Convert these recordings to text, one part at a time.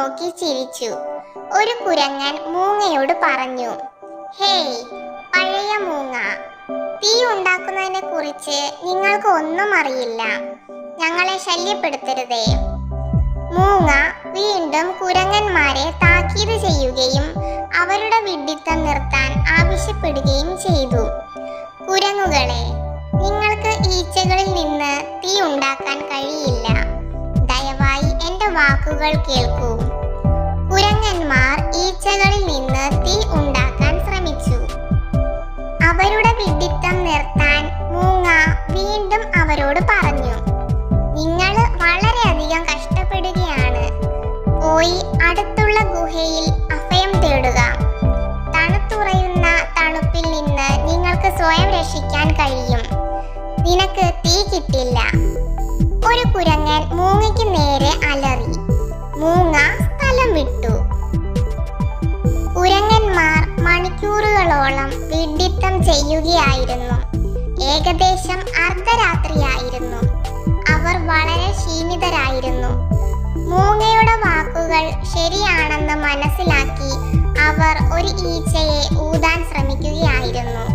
നോക്കി ചിരിച്ചു. ഒരു കുരങ്ങൻ മൂങ്ങയോട് പറഞ്ഞു, ഹേയ് പഴയ മൂങ്ങ, തീ ഉണ്ടാക്കുന്നതിനെ കുറിച്ച് നിങ്ങൾക്ക് ഒന്നും അറിയില്ല. ഞങ്ങളെ ശല്യപ്പെടുത്തരുതേ. മൂങ്ങ വീണ്ടും കുരങ്ങന്മാരെ താക്കീത് ചെയ്യുകയും അവരുടെ വിഡ്ഢിത്തം നിർത്താൻ ആവശ്യപ്പെടുകയും ചെയ്തു. കുരങ്ങുകളെ, നിങ്ങൾക്ക് ഈച്ചകളിൽ നിന്ന് തീ ഉണ്ടാക്കാൻ കഴിയില്ല. ദയവായി എന്റെ വാക്കുകൾ കേൾക്കൂ. കുരങ്ങന്മാർ ഈച്ചകളിൽ നിന്ന് തീ ഉണ്ടാക്കാൻ ശ്രമിച്ചു. അവരുടെ വിഡ്ഢിത്തം നിർത്താൻ മൂങ്ങ വീണ്ടും അവരോട് പറഞ്ഞു, നിങ്ങൾ വളരെയധികം കഷ്ടപ്പെടുകയാണ്. പോയി അടുത്തുള്ള ഗുഹയിൽ അഭയം തേടുക. തണുത്തുറയുന്ന തണുപ്പിൽ നിന്ന് നിങ്ങൾക്ക് സ്വയം രക്ഷിക്കാൻ കഴിയും. നിനക്ക് തീ കിട്ടില്ല. ഒരു കുരങ്ങൻ മൂങ്ങയ്ക്ക് നേരെ അലറി. മൂങ്ങ സ്ഥലം വിട്ടു. കുരങ്ങന്മാർ മണിക്കൂറുകളോളം വിഡ്ഢിത്തം ചെയ്യുകയായിരുന്നു. ഏകദേശം അർദ്ധരാത്രിയായിരുന്നു. അവർ വളരെ ക്ഷീണിതരായിരുന്നു. മൂങ്ങയുടെ വാക്കുകൾ ശരിയാണെന്ന് മനസ്സിലാക്കി അവർ ഒരു ഈച്ചയെ ഊതാൻ ശ്രമിക്കുകയായിരുന്നു.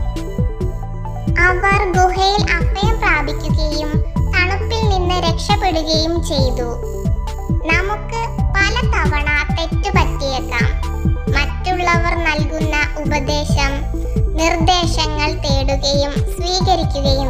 അവർ ഗുഹയിൽ അഭയം പ്രാപിക്കുകയും തണുപ്പിൽ നിന്ന് രക്ഷപ്പെടുകയും ചെയ്തു. നമുക്ക് പലതവണ തെറ്റുപറ്റിയേക്കാം. മറ്റുള്ളവർ നൽകുന്ന നിർദ്ദേശങ്ങൾ തേടുകയും സ്വീകരിക്കുകയും